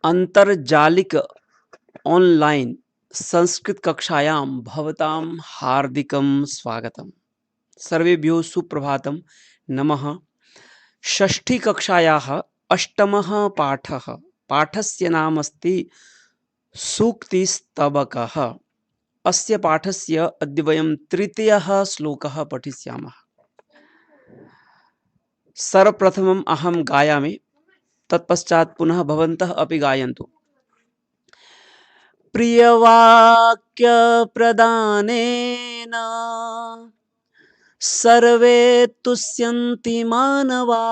अंतर्जालिक online Sanskrit कक्षायां भवतां हार्दिकं स्वागतम्। सर्वेभ्यो सुप्रभातं। नमः। षष्ठी कक्षायाः अष्टमः पाठः। पाठस्य नाम अस्ति सूक्तिस्तबकः। अस्य पाठस्य अद्य वयं तृतीयः श्लोकः पठिष्यामः। सर्वप्रथमम् अहं गायामि, तत्पश्चात् पुनः भवन्तः अपि गायन्तु। प्रियवाक्य प्रदानेन सर्वे तुष्यन्ति मानवा,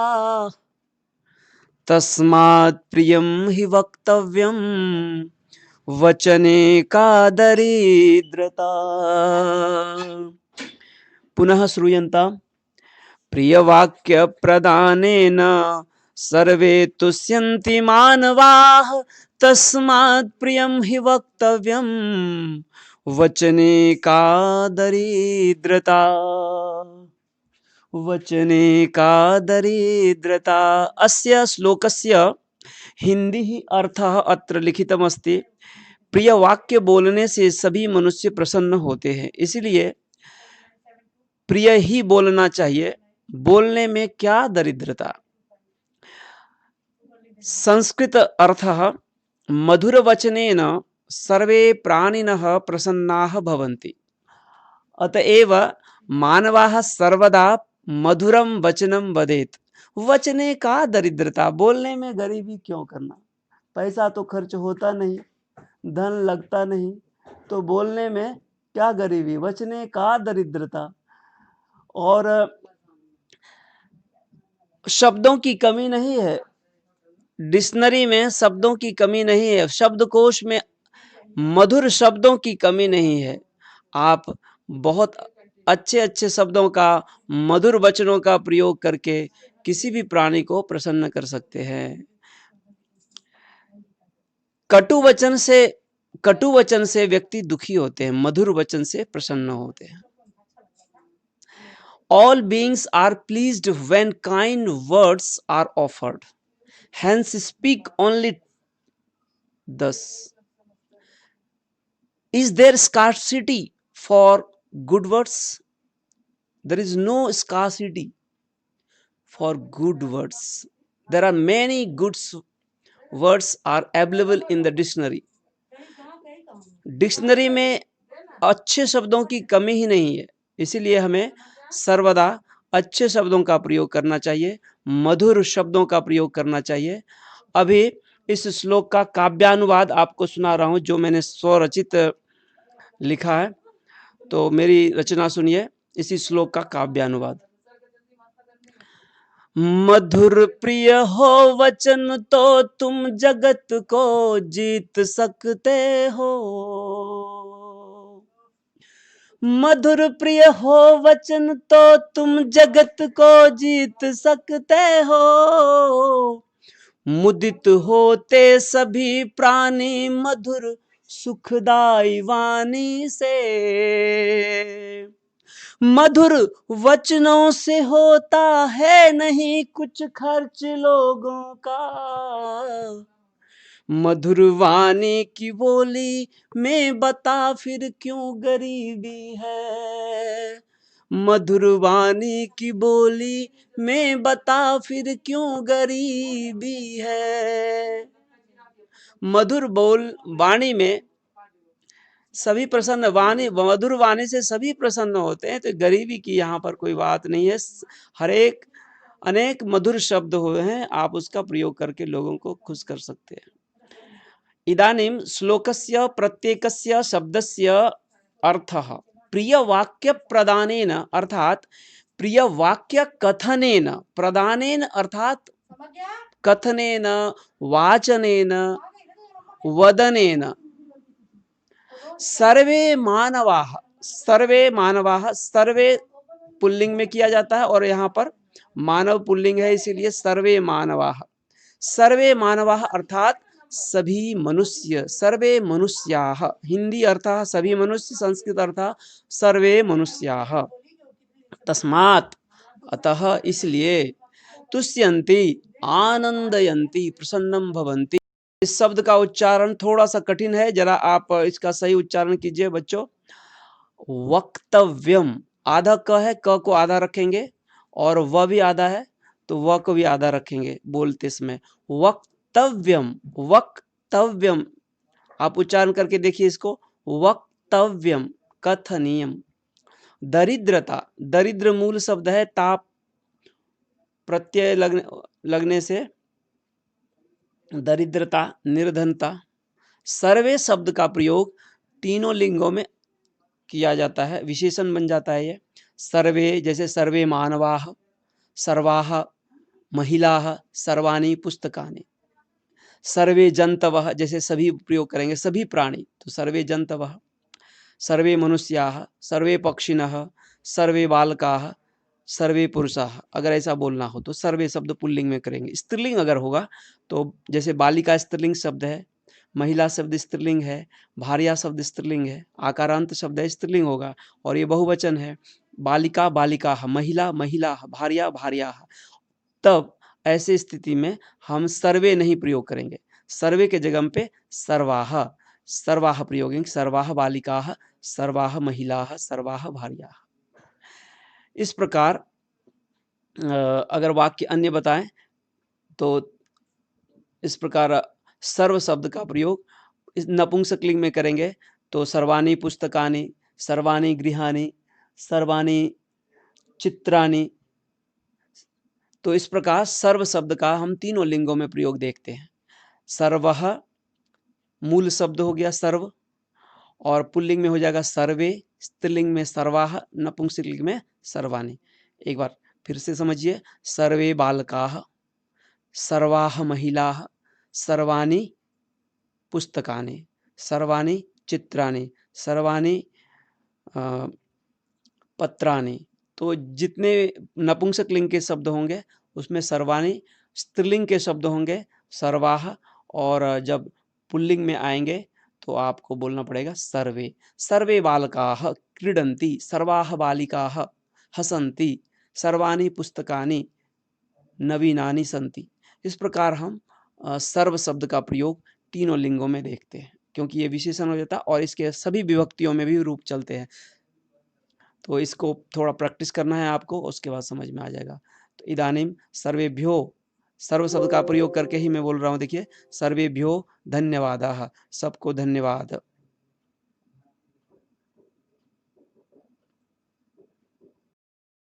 तस्मात् प्रियं हि वक्तव्यं वचने का दरिद्रता। पुनः श्रूयन्ताम्। प्रियवाक्य प्रदानेन सर्वे तुष्यन्ति मानवाः, तस्मात् प्रियं हि वक्तव्यं वचने का दरिद्रता। वचने का दरिद्रता। अस्य श्लोकस्य हिंदी ही अर्थः अत्र लिखितमस्ति। प्रिय वाक्य बोलने से सभी मनुष्य प्रसन्न होते हैं, इसलिए प्रिय ही बोलना चाहिए। बोलने में क्या दरिद्रता। संस्कृत अर्थः मधुर वचनेन सर्वे प्राणिनः प्रसन्नाः भवन्ति। अतएव मानवाः सर्वदा मधुरं वचनं वदेत्। वचने का दरिद्रता। बोलने में गरीबी क्यों करना। पैसा तो खर्च होता नहीं, धन लगता नहीं, तो बोलने में क्या गरीबी। वचने का दरिद्रता। और शब्दों की कमी नहीं है, डिक्शनरी में शब्दों की कमी नहीं है, शब्दकोश में मधुर शब्दों की कमी नहीं है। आप बहुत अच्छे अच्छे शब्दों का, मधुर वचनों का प्रयोग करके किसी भी प्राणी को प्रसन्न कर सकते हैं। कटु वचन से व्यक्ति दुखी होते हैं, मधुर वचन से प्रसन्न होते हैं। All beings are pleased when kind words are offered. Hence speak only thus. Is there scarcity for good words? There is no scarcity for good words. There are many good words are available in the dictionary. Dictionary में अच्छे शब्दों की कमी ही नहीं है, इसीलिए हमें सर्वदा अच्छे शब्दों का प्रयोग करना चाहिए, मधुर शब्दों का प्रयोग करना चाहिए। अभी इस श्लोक का काव्यानुवाद आपको सुना रहा हूं, जो मैंने स्वरचित लिखा है। तो मेरी रचना सुनिए, इसी श्लोक का काव्यानुवाद। मधुर प्रिय हो वचन तो तुम जगत को जीत सकते हो। मधुर प्रिय हो वचन तो तुम जगत को जीत सकते हो। मुदित होते सभी प्राणी मधुर सुखदाई वाणी से। मधुर वचनों से होता है नहीं कुछ खर्च लोगों का। मधुर वाणी की बोली में बता फिर क्यों गरीबी है। मधुर वाणी की बोली में बता फिर क्यों गरीबी है। मधुर बोल वाणी में सभी प्रसन्न, वाणी मधुर वाणी से सभी प्रसन्न होते हैं, तो गरीबी की यहाँ पर कोई बात नहीं है। हर एक अनेक मधुर शब्द हुए हैं, आप उसका प्रयोग करके लोगों को खुश कर सकते हैं। इदानीं श्लोकस्य प्रत्येकस्य शब्दस्य अर्थः प्रियवाक्य प्रदानेन, अर्थात प्रियवाक्य कथनेन, प्रदानेन अर्थात कथनेन, वाचनेन, वदनेन सर्वे मानवाः। सर्वे मानवाः, सर्वे पुल्लिंग में किया जाता है और यहाँ पर मानव पुल्लिंग है, इसीलिए सर्वे मानवाः। सर्वे मानवाः अर्थात सभी मनुष्य, सर्वे मनुष्याः। हिंदी अर्थः सभी मनुष्य, संस्कृत अर्थः सर्वे मनुष्याः। तस्मात् अतः इसलिए, तुष्यन्ति आनंदयन्ति प्रसन्नं भवन्ति, इस शब्द का उच्चारण थोड़ा सा कठिन है, जरा आप इसका सही उच्चारण कीजिए बच्चों। वक्तव्यम, आधा क है, क को आधा रखेंगे और व भी आधा है तो व को भी आधा रखेंगे बोलते समय। वक्तव्यम, वक्तव्यम, आप उच्चारण करके देखिए इसको, वक्तव्यम, कथनीयम। दरिद्रता, दरिद्र मूल शब्द है, ताप प्रत्यय लगने से दरिद्रता, निर्धनता। सर्वे शब्द का प्रयोग तीनों लिंगों में किया जाता है, विशेषण बन जाता है ये। सर्वे जैसे सर्वे मानवाः, सर्वाः महिलाः, सर्वाणि पुस्तकानि। सर्वे जंतवः जैसे सभी प्रयोग करेंगे, सभी प्राणी, तो सर्वे जंतवः। सर्वे मनुष्याः, सर्वे पक्षिणः, सर्वे बालकाः, सर्वे पुरुषाः। अगर ऐसा बोलना हो तो सर्वे शब्द पुल्लिंग में करेंगे। स्त्रीलिंग अगर होगा तो जैसे बालिका स्त्रीलिंग शब्द है, महिला शब्द स्त्रीलिंग है, भार्या शब्द स्त्रीलिंग है, आकारांत शब्द है, स्त्रीलिंग होगा, और ये बहुवचन है, बालिका बालिकाः, महिला महिलाः, भार्या भार्याः। तब ऐसे स्थिति में हम सर्वे नहीं प्रयोग करेंगे, सर्वे के जगह पे सर्वाः, सर्वाः प्रयोग, सर्वाः बालिकाः, सर्वाः महिलाः, सर्वाः भार्याः। इस प्रकार अगर वाक्य अन्य बताएं तो इस प्रकार सर्व शब्द का प्रयोग इस नपुंसकलिंग में करेंगे तो सर्वाणि पुस्तकानि, सर्वाणि गृहाणि, सर्वाणि चित्राणि। तो इस प्रकार सर्व शब्द का हम तीनों लिंगों में प्रयोग देखते हैं। सर्वः मूल शब्द हो गया सर्व, और पुल्लिंग में हो जाएगा सर्वे, स्त्रीलिंग में सर्वाः, नपुंसकलिंग में सर्वाणि। एक बार फिर से समझिए, सर्वे बालकाः, सर्वाः महिलाः, सर्वाणि पुस्तकानि, सर्वाणि चित्राणि, सर्वाणि पत्राणि। तो जितने नपुंसकलिंग के शब्द होंगे उसमें सर्वाणि, स्त्रीलिंग के शब्द होंगे सर्वाः, और जब पुल्लिंग में आएंगे तो आपको बोलना पड़ेगा सर्वे। सर्वे बालकाः क्रीडन्ति, सर्वाः बालिकाः हसन्ति, सर्वाणि पुस्तकानि नवीनानि सन्ति। इस प्रकार हम सर्व शब्द का प्रयोग तीनों लिंगों में देखते हैं, क्योंकि ये विशेषण हो जाता है और इसके सभी विभक्तियों में भी रूप चलते हैं। तो इसको थोड़ा प्रैक्टिस करना है आपको, उसके बाद समझ में आ जाएगा। तो इदानीं सर्वेभ्यो, सर्व शब्द का प्रयोग करके ही मैं बोल रहा हूँ। देखिए, सर्वेभ्यो धन्यवादाः, सबको धन्यवाद।